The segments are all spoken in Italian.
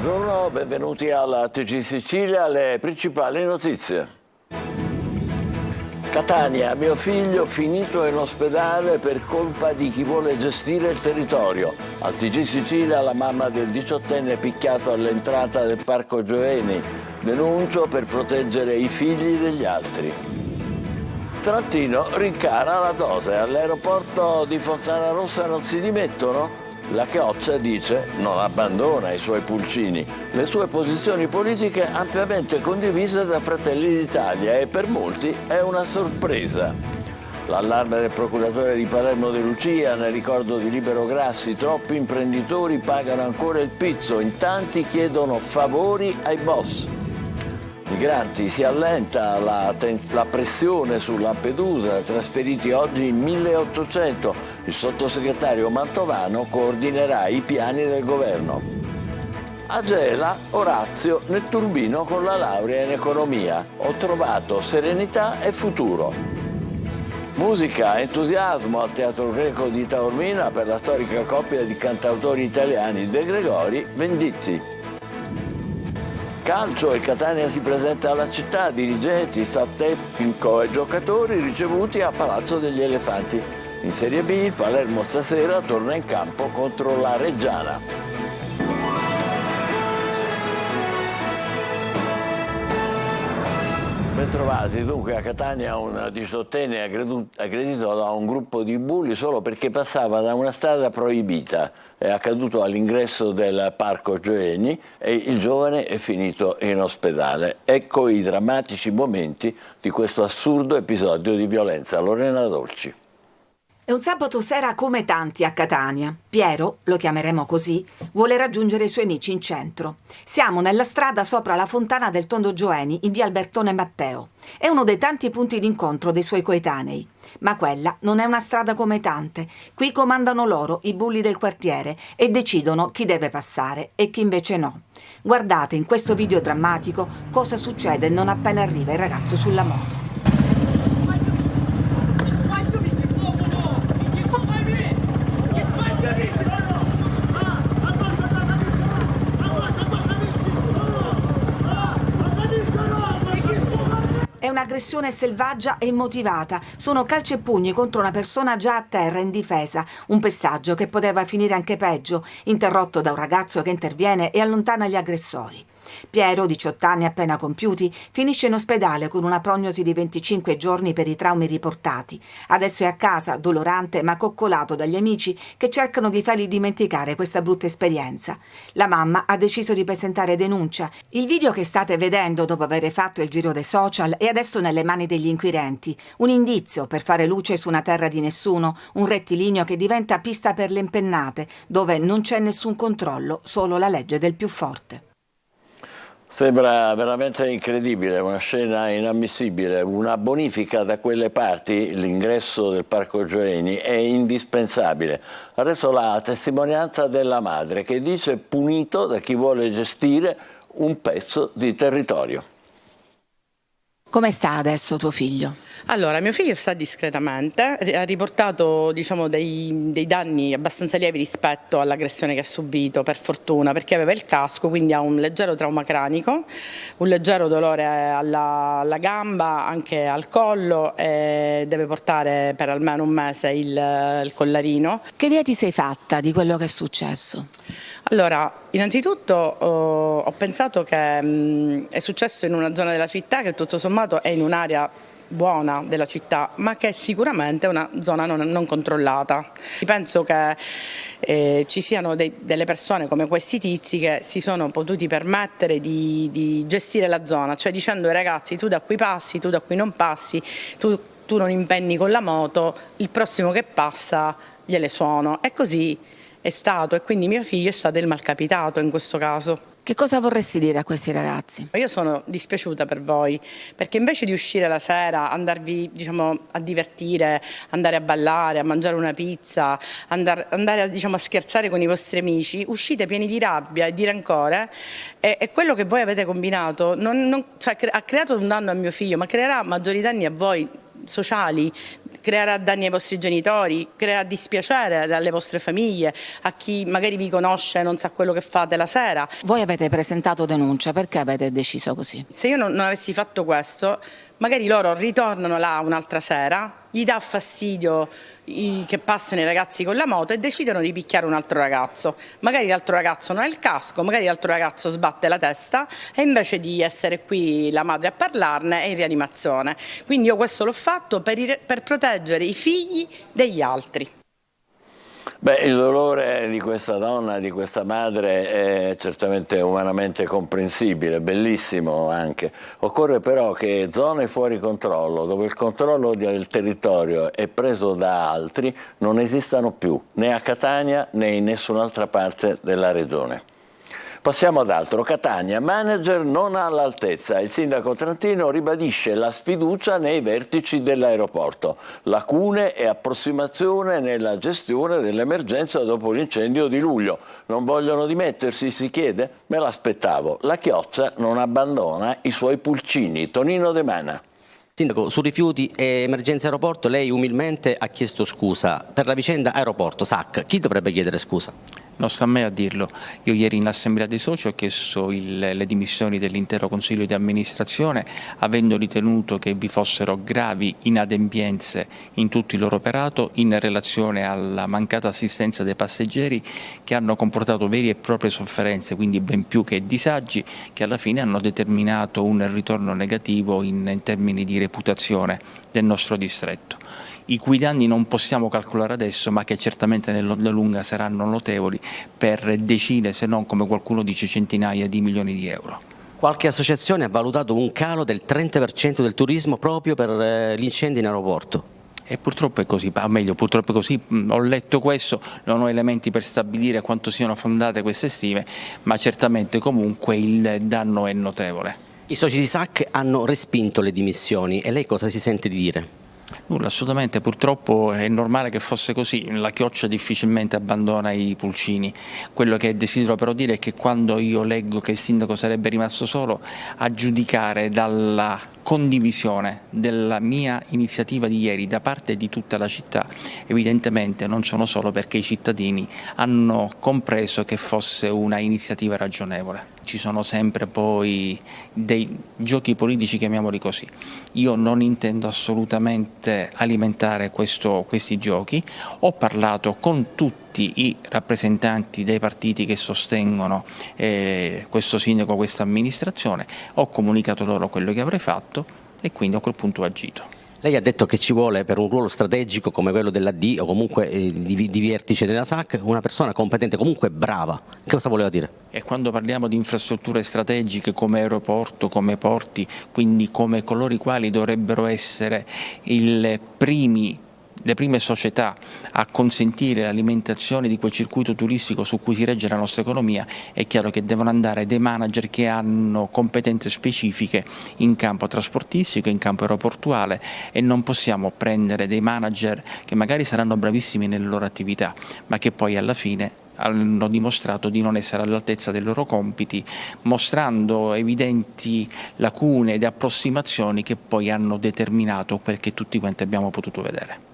Buongiorno, benvenuti alla TG Sicilia, le principali notizie. Catania, mio figlio finito in ospedale per colpa di chi vuole gestire il territorio. Al TG Sicilia la mamma del 18enne picchiato all'entrata del Parco Gioeni. Denuncio per proteggere i figli degli altri. Trentino rincara la dose. All'aeroporto di Fontanarossa non si dimettono? La Chiozza dice non abbandona i suoi pulcini. Le sue posizioni politiche ampiamente condivise da Fratelli d'Italia e per molti è una sorpresa. L'allarme del procuratore di Palermo De Lucia nel ricordo di Libero Grassi: troppi imprenditori pagano ancora il pizzo, in tanti chiedono favori ai boss. Migranti, si allenta la pressione su Lampedusa, trasferiti oggi in 1800. Il sottosegretario Mantovano coordinerà i piani del governo. A Gela, Orazio Netturbino con la laurea in economia. Ho trovato serenità e futuro. Musica, entusiasmo al Teatro Greco di Taormina per la storica coppia di cantautori italiani De Gregori, Venditti. Calcio, il Catania si presenta alla città, dirigenti, staff tecnico e giocatori ricevuti a Palazzo degli Elefanti. In Serie B il Palermo stasera torna in campo contro la Reggiana. Bentrovati. Dunque a Catania un 18enne aggredito da un gruppo di bulli solo perché passava da una strada proibita. È accaduto all'ingresso del Parco Gioeni e il giovane è finito in ospedale. Ecco i drammatici momenti di questo assurdo episodio di violenza. Lorena Dolci. È un sabato sera come tanti a Catania. Piero, lo chiameremo così, vuole raggiungere i suoi amici in centro. Siamo nella strada sopra la fontana del Tondo Gioeni, in via Albertone Matteo. È uno dei tanti punti d'incontro dei suoi coetanei. Ma quella non è una strada come tante. Qui comandano loro, i bulli del quartiere, e decidono chi deve passare e chi invece no. Guardate in questo video drammatico cosa succede non appena arriva il ragazzo sulla moto. È un'aggressione selvaggia e immotivata. Sono calci e pugni contro una persona già a terra indifesa. Un pestaggio che poteva finire anche peggio, interrotto da un ragazzo che interviene e allontana gli aggressori. Piero, 18 anni appena compiuti, finisce in ospedale con una prognosi di 25 giorni per i traumi riportati. Adesso è a casa, dolorante ma coccolato dagli amici che cercano di fargli dimenticare questa brutta esperienza. La mamma ha deciso di presentare denuncia. Il video che state vedendo dopo aver fatto il giro dei social è adesso nelle mani degli inquirenti. Un indizio per fare luce su una terra di nessuno, un rettilineo che diventa pista per le impennate, dove non c'è nessun controllo, solo la legge del più forte. Sembra veramente incredibile, una scena inammissibile. Una bonifica da quelle parti, l'ingresso del Parco Gioeni, è indispensabile. Adesso la testimonianza della madre che dice punito da chi vuole gestire un pezzo di territorio. Come sta adesso tuo figlio? Allora, mio figlio sta discretamente, ha riportato dei danni abbastanza lievi rispetto all'aggressione che ha subito, per fortuna, perché aveva il casco, quindi ha un leggero trauma cranico, un leggero dolore alla gamba, anche al collo, e deve portare per almeno un mese il collarino. Che idea ti sei fatta di quello che è successo? Allora, innanzitutto ho pensato che è successo in una zona della città che tutto sommato è in un'area buona della città, ma che è sicuramente una zona non controllata. Penso che ci siano delle persone come questi tizi che si sono potuti permettere di gestire la zona, cioè dicendo ai ragazzi: tu da qui passi, tu da qui non passi, tu non impenni con la moto, il prossimo che passa gliele suono. E così è stato, e quindi mio figlio è stato il malcapitato in questo caso. Che cosa vorresti dire a questi ragazzi? Io sono dispiaciuta per voi, perché invece di uscire la sera, andarvi a divertire, andare a ballare, a mangiare una pizza, andare a scherzare con i vostri amici, uscite pieni di rabbia e di rancore, e quello che voi avete combinato ha creato un danno a mio figlio, ma creerà maggiori danni a voi sociali, creerà danni ai vostri genitori, creerà dispiacere alle vostre famiglie, a chi magari vi conosce e non sa quello che fate la sera. Voi avete presentato denuncia, perché avete deciso così? Se io non avessi fatto questo, magari loro ritornano là un'altra sera, gli dà fastidio che passano i ragazzi con la moto e decidono di picchiare un altro ragazzo. Magari l'altro ragazzo non ha il casco, magari l'altro ragazzo sbatte la testa e invece di essere qui la madre a parlarne è in rianimazione. Quindi io questo l'ho fatto per proteggere i figli degli altri. Beh, il dolore di questa donna, di questa madre è certamente umanamente comprensibile, bellissimo anche. Occorre però che zone fuori controllo, dove il controllo del territorio è preso da altri, non esistano più, né a Catania né in nessun'altra parte della regione. Passiamo ad altro. Catania, manager non all'altezza. Il sindaco Trantino ribadisce la sfiducia nei vertici dell'aeroporto. Lacune e approssimazione nella gestione dell'emergenza dopo l'incendio di luglio. Non vogliono dimettersi, si chiede? Me l'aspettavo. La Chioccia non abbandona i suoi pulcini. Tonino De Mana. Sindaco, su rifiuti e emergenza aeroporto lei umilmente ha chiesto scusa. Per la vicenda aeroporto, SAC, chi dovrebbe chiedere scusa? Non sta a me a dirlo. Io ieri in assemblea dei soci ho chiesto le dimissioni dell'intero consiglio di amministrazione, avendo ritenuto che vi fossero gravi inadempienze in tutto il loro operato in relazione alla mancata assistenza dei passeggeri, che hanno comportato vere e proprie sofferenze, quindi ben più che disagi, che alla fine hanno determinato un ritorno negativo in termini di reputazione del nostro distretto, i cui danni non possiamo calcolare adesso, ma che certamente nell'onda lunga saranno notevoli per decine, se non, come qualcuno dice, centinaia di milioni di euro. Qualche associazione ha valutato un calo del 30% del turismo proprio per gli incendi in aeroporto. E purtroppo è così, o meglio, purtroppo è così, ho letto questo, non ho elementi per stabilire quanto siano fondate queste stime, ma certamente comunque il danno è notevole. I soci di SAC hanno respinto le dimissioni e lei cosa si sente di dire? Nulla, assolutamente, purtroppo è normale che fosse così, la Chioccia difficilmente abbandona i pulcini. Quello che desidero però dire è che quando io leggo che il sindaco sarebbe rimasto solo, a giudicare dalla condivisione della mia iniziativa di ieri da parte di tutta la città, evidentemente non sono solo perché i cittadini hanno compreso che fosse una iniziativa ragionevole. Ci sono sempre poi dei giochi politici, chiamiamoli così. Io non intendo assolutamente alimentare questi giochi. Ho parlato con tutti i rappresentanti dei partiti che sostengono questo sindaco, questa amministrazione, ho comunicato loro quello che avrei fatto e quindi a quel punto ho agito. Lei ha detto che ci vuole per un ruolo strategico come quello dell'AD o comunque di vertice della SAC una persona competente, comunque brava. Che cosa voleva dire? E quando parliamo di infrastrutture strategiche come aeroporto, come porti, quindi come coloro i quali dovrebbero essere le prime società a consentire l'alimentazione di quel circuito turistico su cui si regge la nostra economia, è chiaro che devono andare dei manager che hanno competenze specifiche in campo trasportistico, in campo aeroportuale, e non possiamo prendere dei manager che magari saranno bravissimi nelle loro attività, ma che poi alla fine hanno dimostrato di non essere all'altezza dei loro compiti, mostrando evidenti lacune ed approssimazioni che poi hanno determinato quel che tutti quanti abbiamo potuto vedere.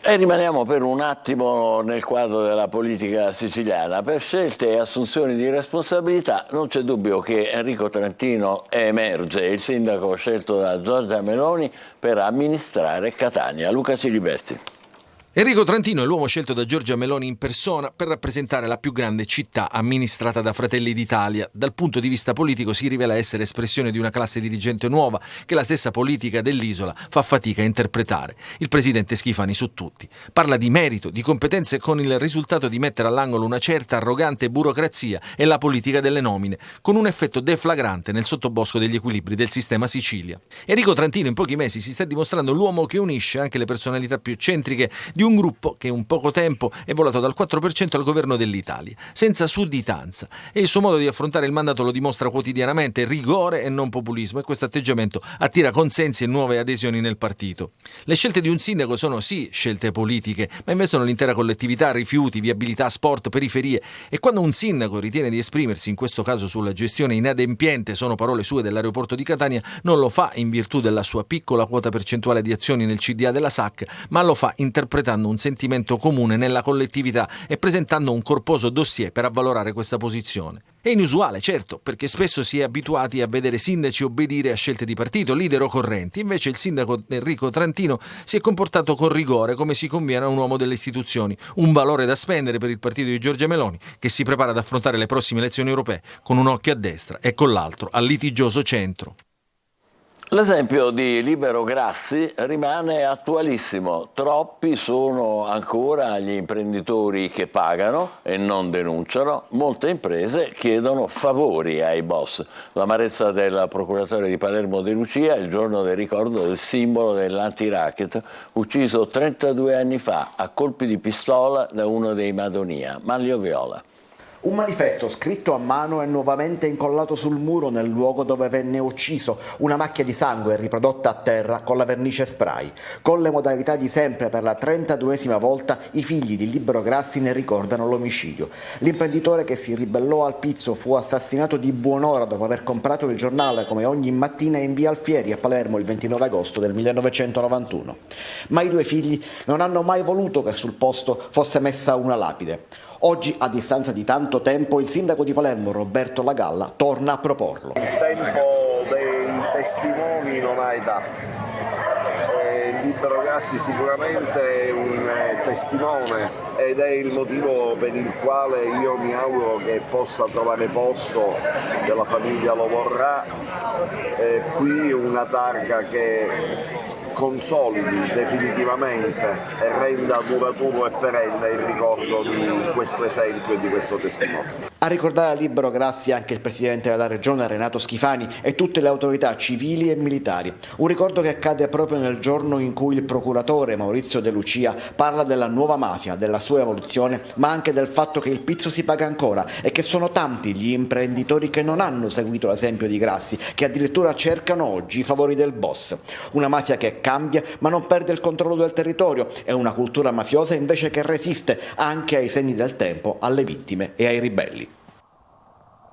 E rimaniamo per un attimo nel quadro della politica siciliana. Per scelte e assunzioni di responsabilità non c'è dubbio che Enrico Trantino emerge, il sindaco scelto da Giorgia Meloni per amministrare Catania. Luca Ciliberti. Enrico Trantino è l'uomo scelto da Giorgia Meloni in persona per rappresentare la più grande città amministrata da Fratelli d'Italia. Dal punto di vista politico si rivela essere espressione di una classe dirigente nuova che la stessa politica dell'isola fa fatica a interpretare. Il presidente Schifani su tutti. Parla di merito, di competenze, con il risultato di mettere all'angolo una certa arrogante burocrazia e la politica delle nomine, con un effetto deflagrante nel sottobosco degli equilibri del sistema Sicilia. Enrico Trantino in pochi mesi si sta dimostrando l'uomo che unisce anche le personalità più eccentriche di un gruppo che in poco tempo è volato dal 4% al governo dell'Italia, senza sudditanza. E il suo modo di affrontare il mandato lo dimostra quotidianamente: rigore e non populismo, e questo atteggiamento attira consensi e nuove adesioni nel partito. Le scelte di un sindaco sono sì scelte politiche, ma investono l'intera collettività, rifiuti, viabilità, sport, periferie, e quando un sindaco ritiene di esprimersi, in questo caso sulla gestione inadempiente, sono parole sue, dell'aeroporto di Catania, non lo fa in virtù della sua piccola quota percentuale di azioni nel CDA della SAC, ma lo fa interpretando un sentimento comune nella collettività e presentando un corposo dossier per avvalorare questa posizione. È inusuale, certo, perché spesso si è abituati a vedere sindaci obbedire a scelte di partito, leader o correnti. Invece il sindaco Enrico Trantino si è comportato con rigore, come si conviene a un uomo delle istituzioni, un valore da spendere per il partito di Giorgia Meloni, che si prepara ad affrontare le prossime elezioni europee con un occhio a destra e con l'altro al litigioso centro. L'esempio di Libero Grassi rimane attualissimo. Troppi sono ancora gli imprenditori che pagano e non denunciano. Molte imprese chiedono favori ai boss. L'amarezza del procuratore di Palermo De Lucia è il giorno del ricordo del simbolo dell'anti-racket, ucciso 32 anni fa a colpi di pistola da uno dei Madonia, Manlio Viola. Un manifesto scritto a mano è nuovamente incollato sul muro nel luogo dove venne ucciso. Una macchia di sangue è riprodotta a terra con la vernice spray. Con le modalità di sempre, per la 32esima volta i figli di Libero Grassi ne ricordano l'omicidio. L'imprenditore che si ribellò al pizzo fu assassinato di buon'ora dopo aver comprato il giornale come ogni mattina in via Alfieri a Palermo il 29 agosto del 1991. Ma i due figli non hanno mai voluto che sul posto fosse messa una lapide. Oggi, a distanza di tanto tempo, il sindaco di Palermo, Roberto Lagalla, torna a proporlo. Il tempo dei testimoni non ha età. Libero Grassi sicuramente è un testimone ed è il motivo per il quale io mi auguro che possa trovare posto, se la famiglia lo vorrà, qui una targa che consolidi definitivamente e renda duraturo e perenne il ricordo di questo esempio e di questo testimone. A ricordare Libero Grassi anche il presidente della regione Renato Schifani e tutte le autorità civili e militari. Un ricordo che accade proprio nel giorno in cui il procuratore Maurizio De Lucia parla della nuova mafia, della sua evoluzione, ma anche del fatto che il pizzo si paga ancora e che sono tanti gli imprenditori che non hanno seguito l'esempio di Grassi, che addirittura cercano oggi i favori del boss. Una mafia che cambia ma non perde il controllo del territorio, è una cultura mafiosa invece che resiste anche ai segni del tempo, alle vittime e ai ribelli.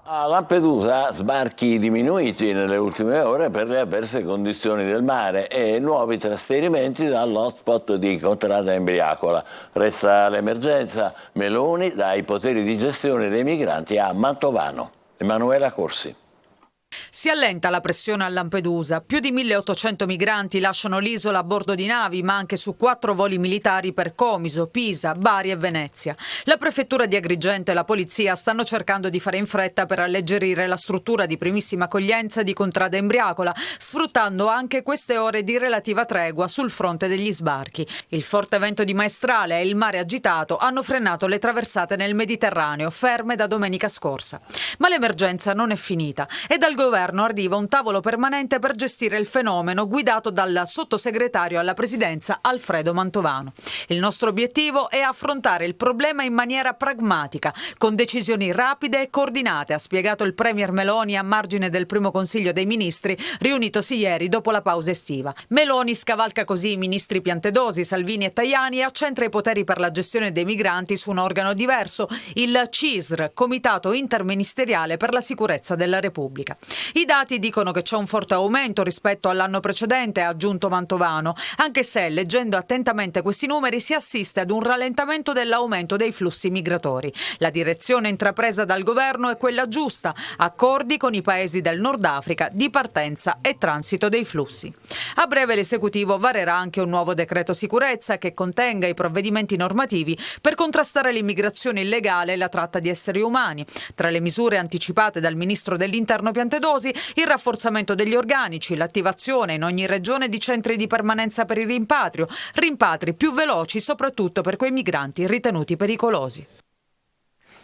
A Lampedusa sbarchi diminuiti nelle ultime ore per le avverse condizioni del mare e nuovi trasferimenti dall'hotspot di Contrada Imbriacola. Resta l'emergenza. Meloni dà i poteri di gestione dei migranti a Mantovano. Emanuela Corsi. Si allenta la pressione a Lampedusa. Più di 1.800 migranti lasciano l'isola a bordo di navi, ma anche su 4 voli militari per Comiso, Pisa, Bari e Venezia. La prefettura di Agrigento e la polizia stanno cercando di fare in fretta per alleggerire la struttura di primissima accoglienza di Contrada Imbriacola, sfruttando anche queste ore di relativa tregua sul fronte degli sbarchi. Il forte vento di maestrale e il mare agitato hanno frenato le traversate nel Mediterraneo, ferme da domenica scorsa. Ma l'emergenza non è finita e dal governo arriva un tavolo permanente per gestire il fenomeno guidato dal sottosegretario alla presidenza Alfredo Mantovano. Il nostro obiettivo è affrontare il problema in maniera pragmatica, con decisioni rapide e coordinate, ha spiegato il premier Meloni a margine del primo Consiglio dei Ministri riunitosi ieri dopo la pausa estiva. Meloni scavalca così i ministri Piantedosi, Salvini e Tajani e accentra i poteri per la gestione dei migranti su un organo diverso, il CISR, Comitato Interministeriale per la Sicurezza della Repubblica. I dati dicono che c'è un forte aumento rispetto all'anno precedente, ha aggiunto Mantovano, anche se, leggendo attentamente questi numeri, si assiste ad un rallentamento dell'aumento dei flussi migratori. La direzione intrapresa dal governo è quella giusta, accordi con i paesi del Nord Africa di partenza e transito dei flussi. A breve l'esecutivo varerà anche un nuovo decreto sicurezza che contenga i provvedimenti normativi per contrastare l'immigrazione illegale e la tratta di esseri umani. Tra le misure anticipate dal ministro dell'Interno Piantedosi, il rafforzamento degli organici, l'attivazione in ogni regione di centri di permanenza per il rimpatri più veloci soprattutto per quei migranti ritenuti pericolosi.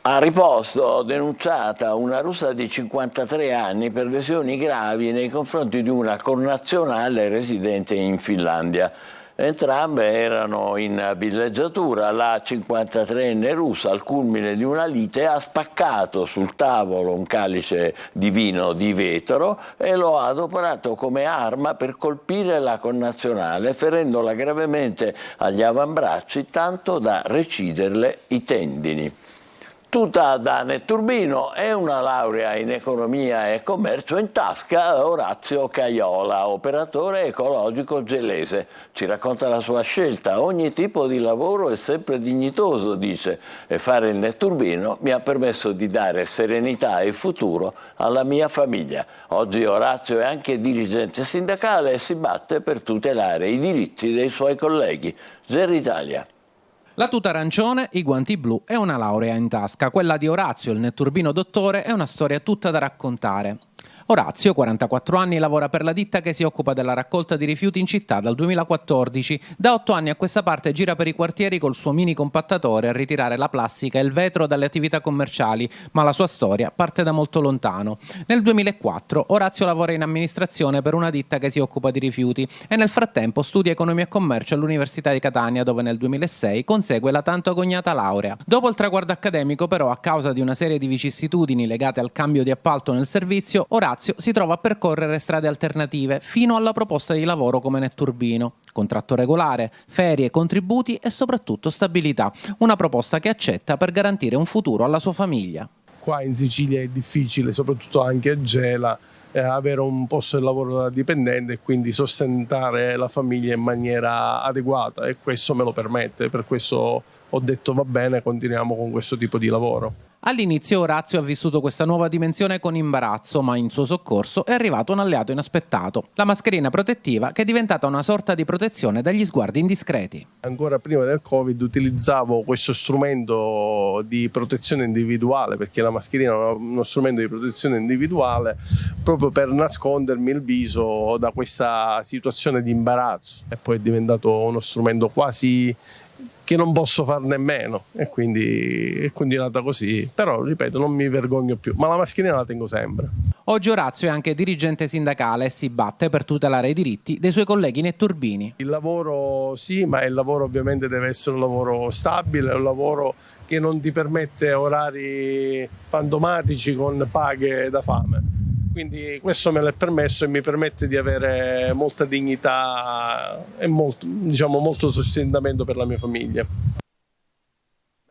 A riposto, denunciata una russa di 53 anni per lesioni gravi nei confronti di una connazionale residente in Finlandia. Entrambe erano in villeggiatura. La 53enne russa, al culmine di una lite, ha spaccato sul tavolo un calice di vino di vetro e lo ha adoperato come arma per colpire la connazionale, ferendola gravemente agli avambracci, tanto da reciderle i tendini. Tutta da netturbino e una laurea in economia e commercio in tasca Orazio Caiola, operatore ecologico gelese. Ci racconta la sua scelta: ogni tipo di lavoro è sempre dignitoso, dice, e fare il netturbino mi ha permesso di dare serenità e futuro alla mia famiglia. Oggi Orazio è anche dirigente sindacale e si batte per tutelare i diritti dei suoi colleghi. GER Italia. La tuta arancione, i guanti blu e una laurea in tasca. Quella di Orazio, il netturbino dottore, è una storia tutta da raccontare. Orazio, 44 anni, lavora per la ditta che si occupa della raccolta di rifiuti in città dal 2014. Da 8 anni a questa parte gira per i quartieri col suo mini compattatore a ritirare la plastica e il vetro dalle attività commerciali, ma la sua storia parte da molto lontano. Nel 2004 Orazio lavora in amministrazione per una ditta che si occupa di rifiuti e nel frattempo studia economia e commercio all'Università di Catania, dove nel 2006 consegue la tanto agognata laurea. Dopo il traguardo accademico, però, a causa di una serie di vicissitudini legate al cambio di appalto nel servizio, Orazio si trova a percorrere strade alternative fino alla proposta di lavoro come netturbino. Contratto regolare, ferie, contributi e soprattutto stabilità. Una proposta che accetta per garantire un futuro alla sua famiglia. Qua in Sicilia è difficile, soprattutto anche a Gela, avere un posto di lavoro da dipendente e quindi sostentare la famiglia in maniera adeguata, e questo me lo permette. Per questo ho detto va bene, continuiamo con questo tipo di lavoro. All'inizio Orazio ha vissuto questa nuova dimensione con imbarazzo, ma in suo soccorso è arrivato un alleato inaspettato: la mascherina protettiva, che è diventata una sorta di protezione dagli sguardi indiscreti. Ancora prima del Covid utilizzavo questo strumento di protezione individuale, perché la mascherina è uno strumento di protezione individuale, proprio per nascondermi il viso da questa situazione di imbarazzo, e poi è diventato uno strumento quasi che non posso far nemmeno, e quindi è continuata così. Però, ripeto, non mi vergogno più, ma la mascherina la tengo sempre. Oggi Orazio è anche dirigente sindacale e si batte per tutelare i diritti dei suoi colleghi netturbini. Il lavoro sì, ma il lavoro ovviamente deve essere un lavoro stabile, un lavoro che non ti permette orari fantomatici con paghe da fame. Quindi questo me l'è permesso e mi permette di avere molta dignità e molto sostentamento per la mia famiglia.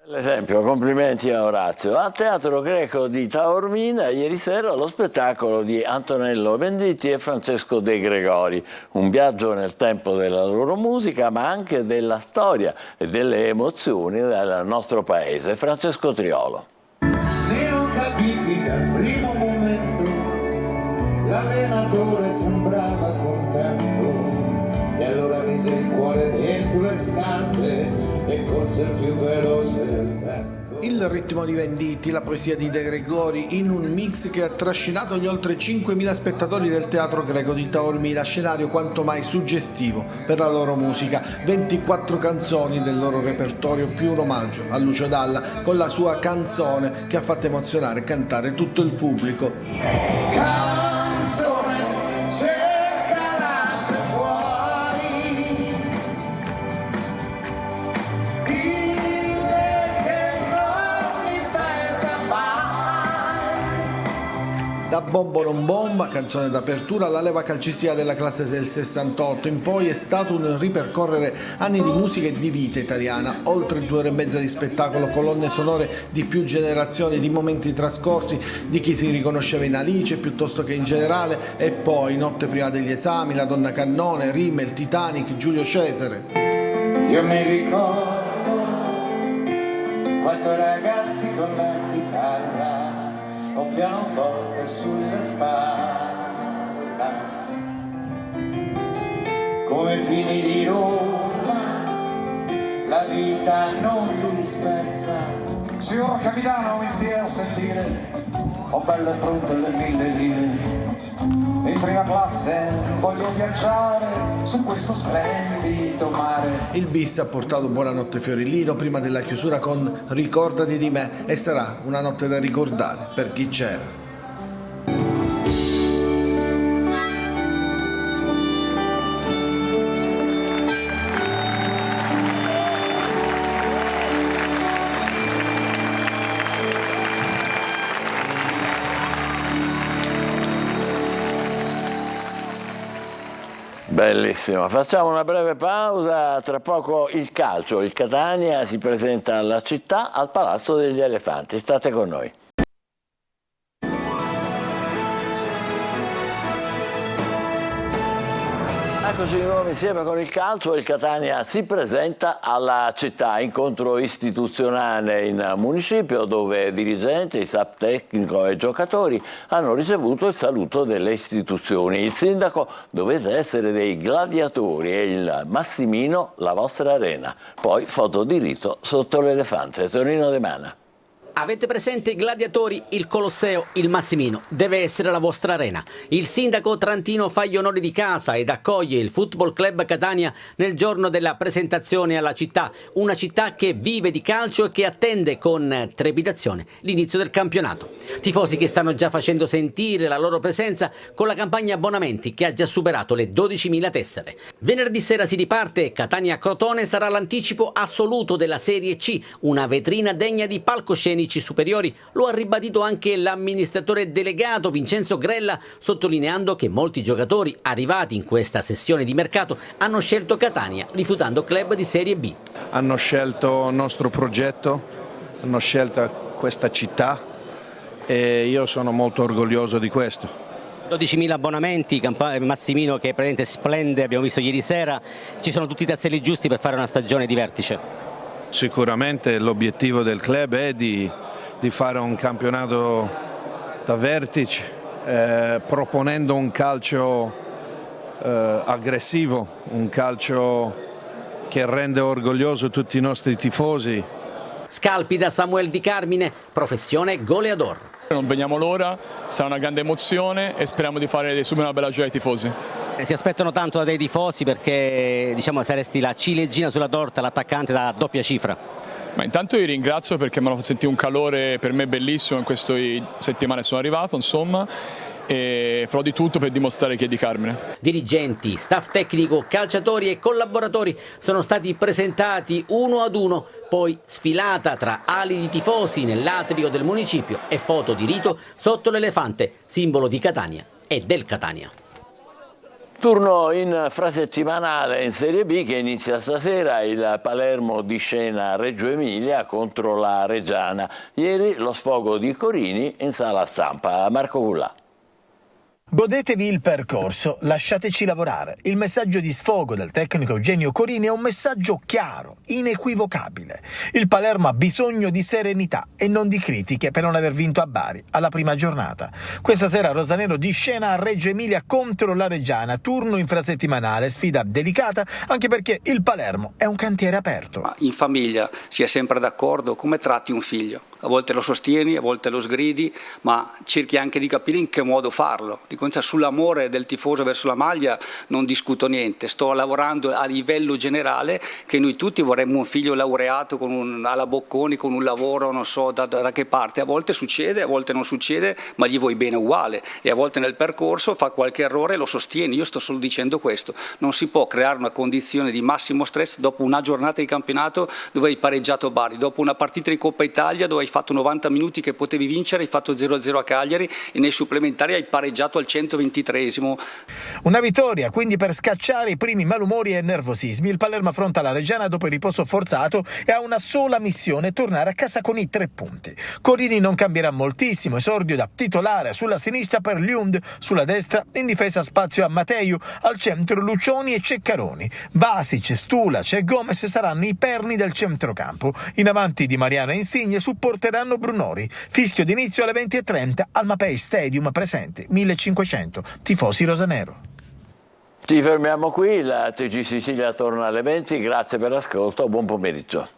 Bell'esempio, complimenti a Orazio. A Teatro Greco di Taormina ieri sera lo spettacolo di Antonello Venditti e Francesco De Gregori. Un viaggio nel tempo della loro musica, ma anche della storia e delle emozioni del nostro paese. Francesco Triolo. Ne non capissi dal primo momento, l'allenatore sembrava contento e allora mise il cuore dentro le scarpe e corse più veloce del vento. Il ritmo di Venditti, la poesia di De Gregori, in un mix che ha trascinato gli oltre 5.000 spettatori del Teatro Greco di Taormina, scenario quanto mai suggestivo per la loro musica. 24 canzoni del loro repertorio, più un omaggio a Lucio Dalla con la sua canzone che ha fatto emozionare e cantare tutto il pubblico. Canzone, cercala se puoi, dille che non mi perda mai. Da Bombo non bomba, canzone d'apertura, alla leva calcistica della classe del 68 in poi è stato un ripercorrere anni di musica e di vita italiana, oltre 2 ore e mezza di spettacolo, colonne sonore di più generazioni, di momenti trascorsi, di chi si riconosceva in Alice piuttosto che in generale, e poi Notte prima degli esami, La donna cannone, Rimmel, Titanic, Giulio Cesare. Io mi ricordo quattro ragazzi con la chitarra, un pianoforte sulle spalle, come Pini di Roma, la vita non li spezza. Signor capitano, mi stia a sentire, ho belle e pronte le 1000 lire. In prima classe voglio viaggiare su questo splendido mare. Il bis ha portato Buonanotte Fiorellino prima della chiusura con Ricordati di me, e sarà una notte da ricordare per chi c'era. Bellissimo, facciamo una breve pausa, tra poco il calcio, il Catania si presenta alla città al Palazzo degli Elefanti, state con noi. Eccoci di nuovo insieme con il calcio. Il Catania si presenta alla città, incontro istituzionale in municipio dove dirigenti, staff tecnico e giocatori hanno ricevuto il saluto delle istituzioni. Il sindaco: dovete essere dei gladiatori, e il Massimino la vostra arena. Poi foto di rito sotto l'elefante. Tonino De Mana. Avete presente i gladiatori, il Colosseo, il Massimino, deve essere la vostra arena. Il sindaco trantino fa gli onori di casa ed accoglie il Football Club Catania nel giorno della presentazione alla città, una città che vive di calcio e che attende con trepidazione l'inizio del campionato. Tifosi che stanno già facendo sentire la loro presenza con la campagna abbonamenti che ha già superato le 12.000 tessere. Venerdì sera si riparte e Catania-Crotone sarà l'anticipo assoluto della Serie C, una vetrina degna di palcoscenici superiori. Lo ha ribadito anche l'amministratore delegato Vincenzo Grella, sottolineando che molti giocatori arrivati in questa sessione di mercato hanno scelto Catania, rifiutando club di Serie B. Hanno scelto il nostro progetto, hanno scelto questa città e io sono molto orgoglioso di questo. 12.000 abbonamenti, Massimino che praticamente splende, abbiamo visto ieri sera, ci sono tutti i tasselli giusti per fare una stagione di vertice. Sicuramente l'obiettivo del club è di fare un campionato da vertice, proponendo un calcio aggressivo, un calcio che rende orgoglioso tutti i nostri tifosi. Scalpi da Samuel Di Carmine, professione goleador. Non vediamo l'ora, sarà una grande emozione e speriamo di fare subito una bella gioia ai tifosi. Si aspettano tanto da dei tifosi perché saresti la ciliegina sulla torta, l'attaccante da doppia cifra. Ma intanto io ringrazio perché mi hanno fatto sentire un calore per me bellissimo in queste settimane sono arrivato, insomma, e farò di tutto per dimostrare chi è Di Carmine. Dirigenti, staff tecnico, calciatori e collaboratori sono stati presentati uno ad uno, poi sfilata tra ali di tifosi nell'atrio del municipio e foto di rito sotto l'elefante, simbolo di Catania e del Catania. Turno infrasettimanale in Serie B che inizia stasera. Il Palermo di scena Reggio Emilia contro la Reggiana. Ieri lo sfogo di Corini in sala stampa. Marco Cullà. Godetevi il percorso, lasciateci lavorare. Il messaggio di sfogo del tecnico Eugenio Corini è un messaggio chiaro, inequivocabile. Il Palermo ha bisogno di serenità e non di critiche per non aver vinto a Bari alla prima giornata. Questa sera Rosanero di scena a Reggio Emilia contro la Reggiana, turno infrasettimanale, sfida delicata anche perché il Palermo è un cantiere aperto. In famiglia si è sempre d'accordo come tratti un figlio. A volte lo sostieni, a volte lo sgridi, ma cerchi anche di capire in che modo farlo. Di conseguenza sull'amore del tifoso verso la maglia non discuto niente, sto lavorando a livello generale che noi tutti vorremmo un figlio laureato alla Bocconi, con un lavoro non so da che parte, a volte succede, a volte non succede, ma gli vuoi bene uguale e a volte nel percorso fa qualche errore e lo sostieni. Io sto solo dicendo questo, non si può creare una condizione di massimo stress dopo una giornata di campionato dove hai pareggiato Bari, dopo una partita di Coppa Italia dove hai fatto 90 minuti che potevi vincere, hai fatto 0-0 a Cagliari e nei supplementari hai pareggiato al 123esimo. Una vittoria quindi per scacciare i primi malumori e nervosismi. Il Palermo affronta la Reggiana dopo il riposo forzato e ha una sola missione: tornare a casa con i 3 punti. Corini non cambierà moltissimo, esordio da titolare sulla sinistra per Lund, sulla destra in difesa spazio a Mateu, al centro Lucioni e Ceccaroni. Vasic, Stulac e Gomez saranno i perni del centrocampo. In avanti Di Mariano e Insigne supporteranno Brunori. Fischio d'inizio alle 20:30 al Mapei Stadium, presente 1500 tifosi rosanero. Ci fermiamo qui, la TG Sicilia torna alle 20, grazie per l'ascolto, buon pomeriggio.